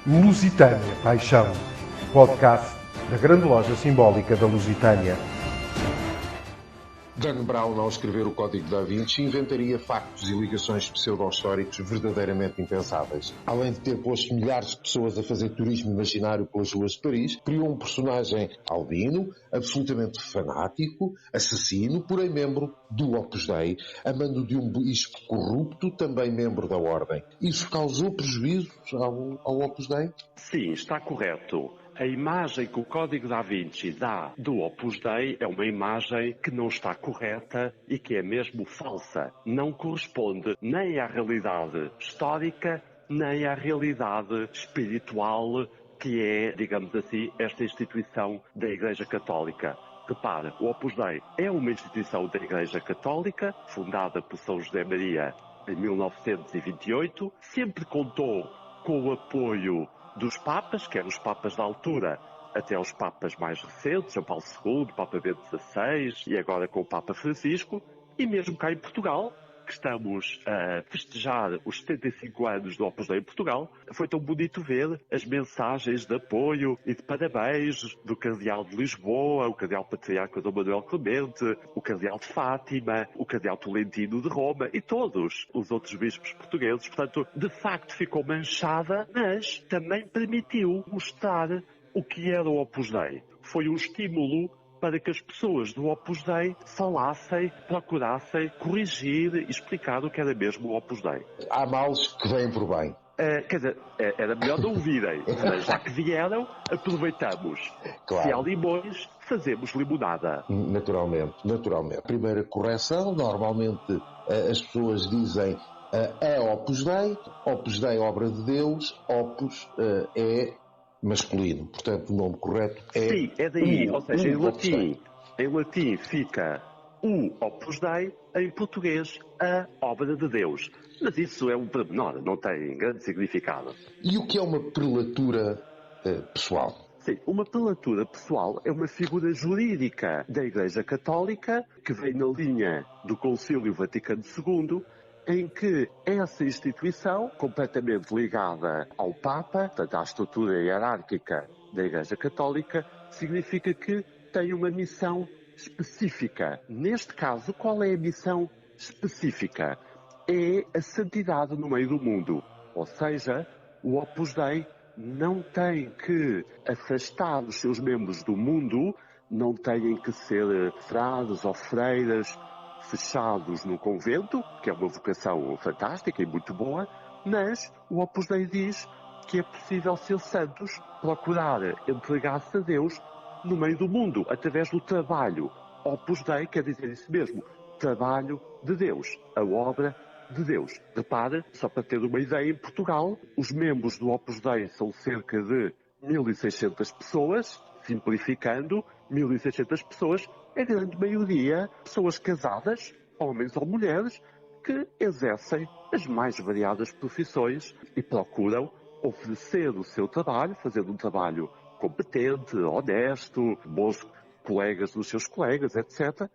Lusitânia Paixão, podcast da Grande Loja Simbólica da Lusitânia. Dan Brown, ao escrever o Código da Vinci, inventaria factos e ligações pseudo-históricos verdadeiramente impensáveis. Além de ter posto milhares de pessoas a fazer turismo imaginário pelas ruas de Paris, criou um personagem albino, absolutamente fanático, assassino, porém membro do Opus Dei, amando de um bispo corrupto, também membro da Ordem. Isso causou prejuízos ao Opus Dei? Sim, está correto. A imagem que o Código da Vinci dá do Opus Dei é uma imagem que não está correta e que é mesmo falsa. Não corresponde nem à realidade histórica, nem à realidade espiritual que é, digamos assim, esta instituição da Igreja Católica. Repare, o Opus Dei é uma instituição da Igreja Católica, fundada por São José Maria em 1928, sempre contou com o apoio dos Papas, que eram os Papas da altura, até aos Papas mais recentes, São Paulo II, Papa Bento XVI e agora com o Papa Francisco, e mesmo cá em Portugal, que estamos a festejar os 75 anos do Opus Dei em Portugal, foi tão bonito ver as mensagens de apoio e de parabéns do Cardeal de Lisboa, o Cardeal Patriarca Dom Manuel Clemente, o Cardeal de Fátima, o Cardeal Tolentino de Roma e todos os outros bispos portugueses. Portanto, de facto ficou manchada, mas também permitiu mostrar o que era o Opus Dei. Foi um estímulo para que as pessoas do Opus Dei falassem, procurassem corrigir e explicar o que era mesmo o Opus Dei. Há males que vêm por bem. Quer dizer, era melhor não virem, mas já que vieram, aproveitamos. Claro. Se há limões, fazemos limonada. Naturalmente. Primeira correção, normalmente as pessoas dizem é Opus Dei, obra de Deus, Opus é masculino. Portanto, o nome correto é... Sim, é daí. Ou seja, em latim fica o Opus Dei, em português a obra de Deus. Mas isso é um pormenor, não tem grande significado. E o que é uma prelatura pessoal? Sim, uma prelatura pessoal é uma figura jurídica da Igreja Católica que vem na linha do Concílio Vaticano II, em que essa instituição, completamente ligada ao Papa, portanto à estrutura hierárquica da Igreja Católica, significa que tem uma missão específica. Neste caso, qual é a missão específica? É a santidade no meio do mundo. Ou seja, o Opus Dei não tem que afastar os seus membros do mundo, não têm que ser frades ou freiras fechados no convento, que é uma vocação fantástica e muito boa, mas o Opus Dei diz que é possível ser santos, procurar entregar-se a Deus no meio do mundo, através do trabalho. Opus Dei quer dizer isso mesmo, trabalho de Deus, a obra de Deus. Repare, só para ter uma ideia, em Portugal, os membros do Opus Dei são cerca de 1.600 pessoas, simplificando, 1.600 pessoas, a grande maioria, pessoas casadas, homens ou mulheres, que exercem as mais variadas profissões e procuram oferecer o seu trabalho, fazendo um trabalho competente, honesto, bons colegas dos seus colegas, etc.,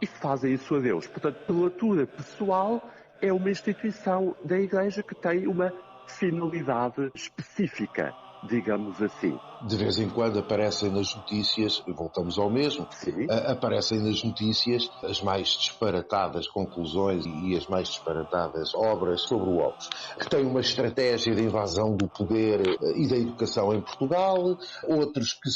e fazem isso a Deus. Portanto, prelatura pessoal é uma instituição da Igreja que tem uma finalidade específica, digamos assim. De vez em quando aparecem nas notícias, voltamos ao mesmo, aparecem nas notícias as mais disparatadas conclusões e as mais disparatadas obras sobre o Opus, que tem uma estratégia de invasão do poder e da educação em Portugal, outros que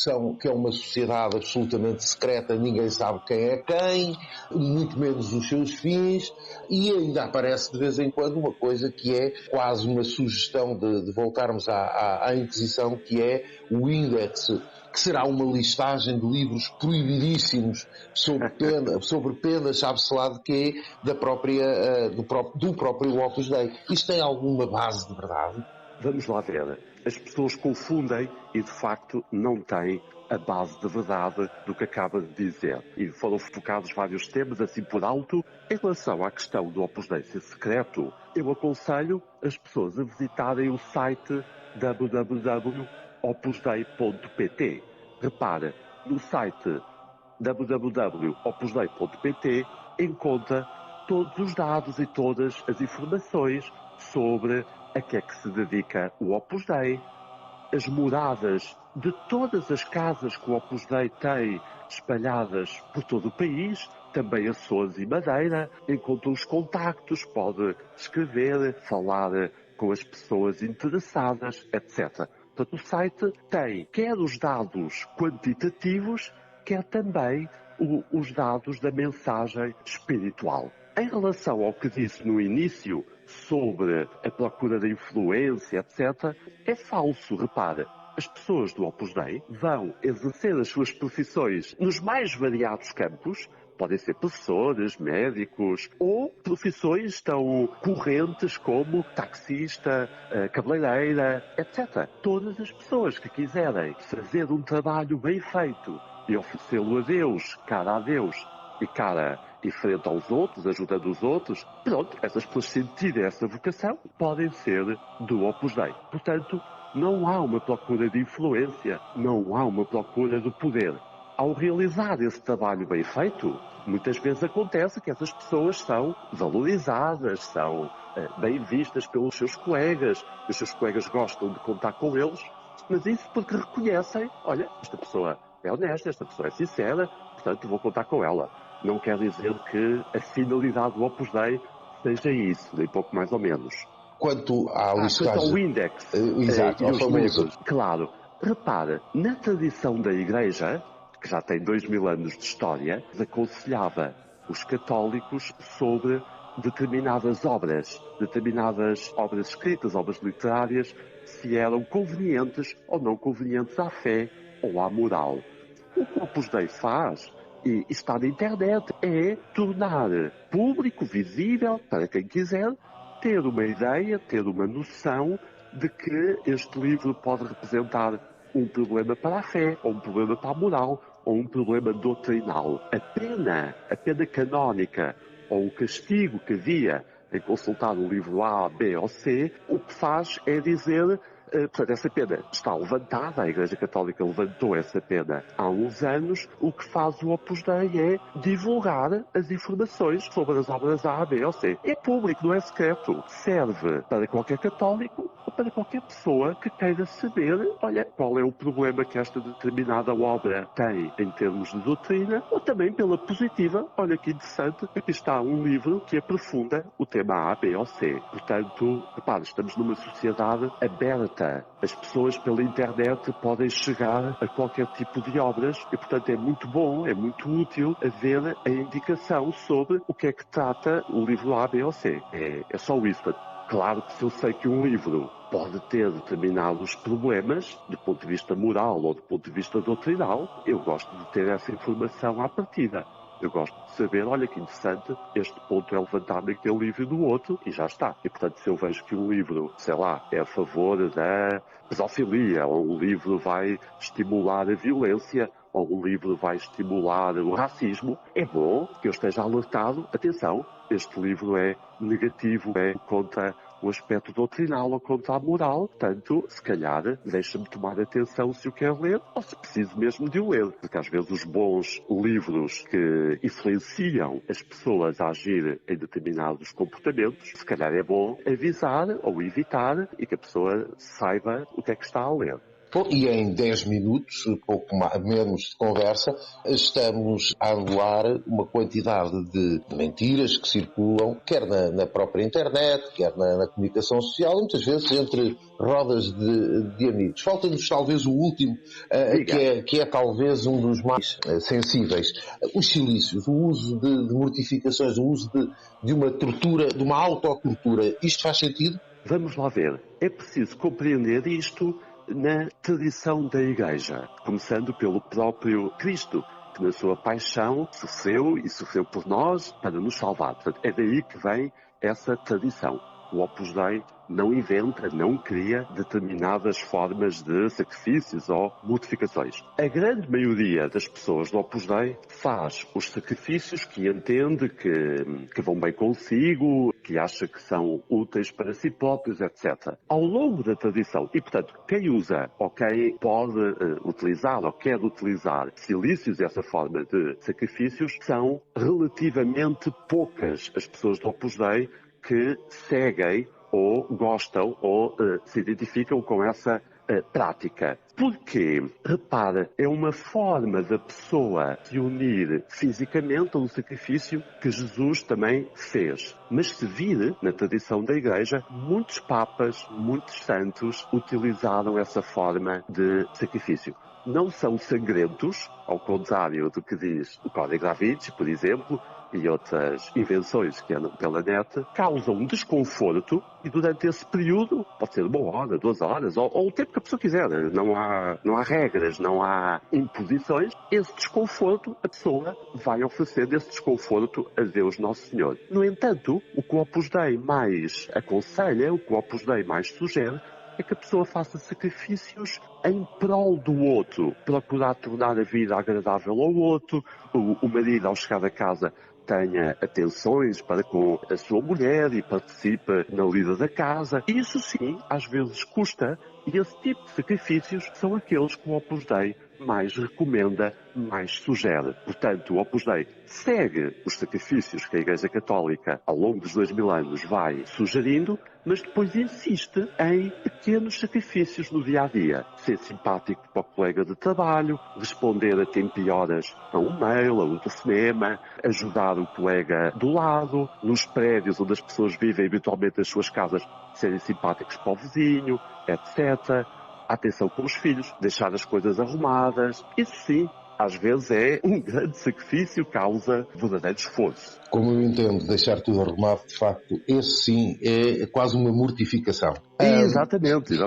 é uma sociedade absolutamente secreta, ninguém sabe quem é quem, muito menos os seus fins, e ainda aparece de vez em quando uma coisa que é quase uma sugestão de voltarmos à Inquisição, que é o índex, que será uma listagem de livros proibidíssimos sobre pena, sabe-se lá de quê, do próprio Opus Dei. Isto tem alguma base de verdade? Vamos lá ver. As pessoas confundem e, de facto, não têm a base de verdade do que acaba de dizer. E foram focados vários temas, assim por alto. Em relação à questão do Opus Dei ser secreto, eu aconselho as pessoas a visitarem o site www.opusdei.pt. Repara, no site www.opusdei.pt encontra todos os dados e todas as informações sobre a que é que se dedica o Opus Dei, as moradas de todas as casas que o Opus Dei tem espalhadas por todo o país, também Açores e Madeira, encontra os contactos, pode escrever, falar com as pessoas interessadas, etc. Portanto, o site tem quer os dados quantitativos, quer também os dados da mensagem espiritual. Em relação ao que disse no início sobre a procura da influência, etc., é falso, repara. As pessoas do Opus Dei vão exercer as suas profissões nos mais variados campos, podem ser professores, médicos ou profissões tão correntes como taxista, cabeleireira, etc. Todas as pessoas que quiserem fazer um trabalho bem feito e oferecê-lo a Deus, cara a Deus e cara e frente aos outros, ajudando os outros, pronto, essas pessoas sentirem essa vocação podem ser do Opus Dei. Portanto, não há uma procura de influência, não há uma procura de poder. Ao realizar esse trabalho bem feito, muitas vezes acontece que essas pessoas são valorizadas, são bem vistas pelos seus colegas, os seus colegas gostam de contar com eles, mas isso porque reconhecem, olha, esta pessoa é honesta, esta pessoa é sincera, portanto vou contar com ela. Não quer dizer que a finalidade do Opus Dei seja isso, nem pouco mais ou menos. Quanto à Quanto ao listagem... índex Exato, e ao os famoso... livros, claro, repara, na tradição da Igreja, que já tem 2000 anos de história, aconselhava os católicos sobre determinadas obras escritas, obras literárias, se eram convenientes ou não convenientes à fé ou à moral. O que o Opus Dei faz, e está na internet, é tornar público, visível, para quem quiser, ter uma ideia, ter uma noção de que este livro pode representar um problema para a fé, ou um problema para a moral, ou um problema doutrinal. A pena canónica, ou o castigo que havia em consultar o livro A, B ou C, o que faz é dizer, portanto, essa pena está levantada, a Igreja Católica levantou essa pena há uns anos, o que faz o Opus Dei é divulgar as informações sobre as obras A, B ou C. É público, não é secreto. Serve para qualquer católico ou para qualquer pessoa que queira saber, olha, qual é o problema que esta determinada obra tem em termos de doutrina, ou também pela positiva, olha que interessante, aqui está um livro que aprofunda o tema A, B ou C. Portanto, repare, estamos numa sociedade aberta. As pessoas pela internet podem chegar a qualquer tipo de obras e, portanto, é muito bom, é muito útil haver a indicação sobre o que é que trata o livro A, B ou C. É só isso. Claro que se eu sei que um livro pode ter determinados problemas, do ponto de vista moral ou do ponto de vista doutrinal, eu gosto de ter essa informação à partida. Eu gosto de saber, olha que interessante, este ponto é levantado naquele livro e no outro, e já está. E, portanto, se eu vejo que um livro, sei lá, é a favor da pedofilia, ou um livro vai estimular a violência, ou um livro vai estimular o racismo, é bom que eu esteja alertado, atenção, este livro é negativo, é contra o aspecto doutrinal ou contra a moral, portanto, se calhar, deixa-me tomar atenção se o quero ler ou se preciso mesmo de o ler, porque às vezes os bons livros que influenciam as pessoas a agir em determinados comportamentos, se calhar é bom avisar ou evitar e que a pessoa saiba o que é que está a ler. Bom, e em 10 minutos, pouco menos de conversa, estamos a anular uma quantidade de mentiras que circulam, quer na própria internet, quer na comunicação social, e muitas vezes entre rodas de amigos. Falta-nos talvez o último, que é talvez um dos mais sensíveis. Os silícios, o uso de mortificações, o uso de uma tortura, de uma autotortura. Isto faz sentido? Vamos lá ver. É preciso compreender isto na tradição da Igreja, começando pelo próprio Cristo, que na sua paixão sofreu por nós para nos salvar. Portanto, é daí que vem essa tradição. O Opus Dei não inventa, não cria determinadas formas de sacrifícios ou mortificações. A grande maioria das pessoas do Opus Dei faz os sacrifícios que entende que vão bem consigo, que acha que são úteis para si próprios, etc. Ao longo da tradição, e portanto, quem usa ou quem pode utilizar ou quer utilizar silícios, essa forma de sacrifícios, são relativamente poucas as pessoas do Opus Dei que seguem ou gostam ou se identificam com essa prática. Porque, repara, é uma forma da pessoa se unir fisicamente a um sacrifício que Jesus também fez. Mas se vir na tradição da Igreja, muitos papas, muitos santos utilizaram essa forma de sacrifício. Não são sangrentos, ao contrário do que diz o Código da Vinci, por exemplo, e outras invenções que andam pela net, causam desconforto e durante esse período, pode ser 1 hora, 2 horas, ou o tempo que a pessoa quiser, não há regras, não há imposições, esse desconforto, a pessoa vai oferecer esse desconforto a Deus Nosso Senhor. No entanto, o que o Opus Dei mais aconselha, o que o Opus Dei mais sugere, é que a pessoa faça sacrifícios em prol do outro, procurar tornar a vida agradável ao outro, o marido ao chegar a casa tenha atenções para com a sua mulher e participe na lida da casa. Isso sim, às vezes custa, e esse tipo de sacrifícios são aqueles que o Opus Dei mais recomenda, mais sugere. Portanto, o Opus Dei segue os sacrifícios que a Igreja Católica, ao longo dos 2000 anos, vai sugerindo, mas depois insiste em pequenos sacrifícios no dia-a-dia. Ser simpático para o colega de trabalho, responder a tempo e horas a um mail, a um telefonema, ajudar o colega do lado, nos prédios onde as pessoas vivem, habitualmente as suas casas, serem simpáticos para o vizinho, etc. Atenção com os filhos, deixar as coisas arrumadas. Isso sim, às vezes é um grande sacrifício, causa verdadeiro esforço. Como eu entendo deixar tudo arrumado, de facto, esse sim é quase uma mortificação. Exatamente.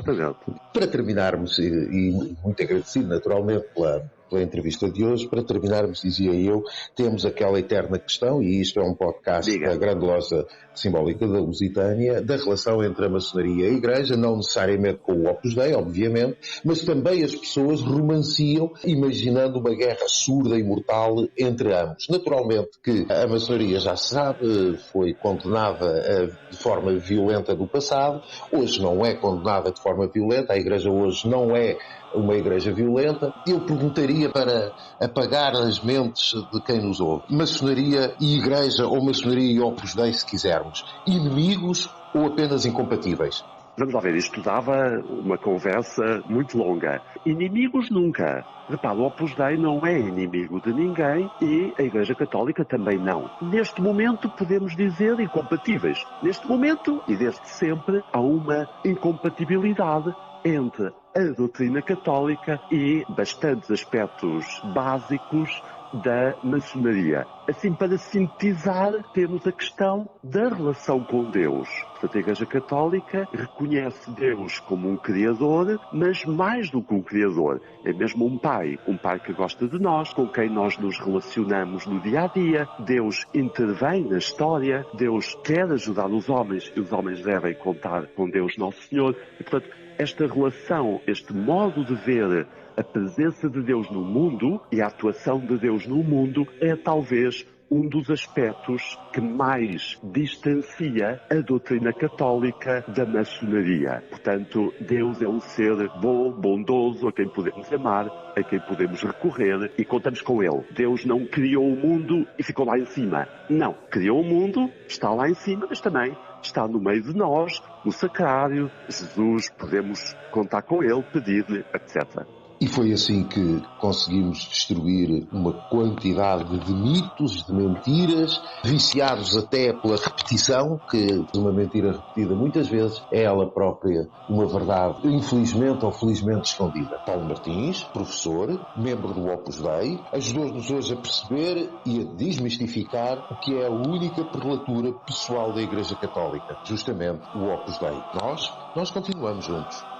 Para terminarmos, e muito agradecido naturalmente pela entrevista de hoje, para terminarmos, dizia eu, temos aquela eterna questão, e isto é um podcast da Grande Loja Simbólica da Lusitânia, da relação entre a maçonaria e a Igreja, não necessariamente com o Opus Dei, obviamente, mas também as pessoas romanciam, imaginando uma guerra surda e mortal entre ambos. Naturalmente que a maçonaria, já se sabe, foi condenada de forma violenta no passado, hoje não é condenada de forma violenta, a Igreja hoje não é uma igreja violenta. Eu perguntaria, para apagar as mentes de quem nos ouve, maçonaria e igreja, ou maçonaria e Opus Dei, se quisermos, inimigos ou apenas incompatíveis? Vamos lá ver, isto dava uma conversa muito longa. Inimigos nunca. Repara, o Opus Dei não é inimigo de ninguém e a Igreja Católica também não. Neste momento podemos dizer incompatíveis. Neste momento, e desde sempre, há uma incompatibilidade entre a doutrina católica e bastantes aspectos básicos da maçonaria. Assim, para sintetizar, temos a questão da relação com Deus. Portanto, a Igreja Católica reconhece Deus como um Criador, mas mais do que um Criador. É mesmo um Pai que gosta de nós, com quem nós nos relacionamos no dia-a-dia. Deus intervém na história, Deus quer ajudar os homens e os homens devem contar com Deus Nosso Senhor. E, portanto, esta relação, este modo de ver a presença de Deus no mundo e a atuação de Deus no mundo é talvez um dos aspectos que mais distancia a doutrina católica da maçonaria. Portanto, Deus é um ser bom, bondoso, a quem podemos amar, a quem podemos recorrer e contamos com Ele. Deus não criou o mundo e ficou lá em cima. Não, criou o mundo, está lá em cima, mas também está no meio de nós, no sacrário. Jesus, podemos contar com Ele, pedir-lhe, etc. E foi assim que conseguimos destruir uma quantidade de mitos, de mentiras, viciados até pela repetição, que uma mentira repetida muitas vezes é ela própria uma verdade, infelizmente ou felizmente escondida. Paulo Martins, professor, membro do Opus Dei, ajudou-nos hoje a perceber e a desmistificar o que é a única prelatura pessoal da Igreja Católica, justamente o Opus Dei. Nós continuamos juntos.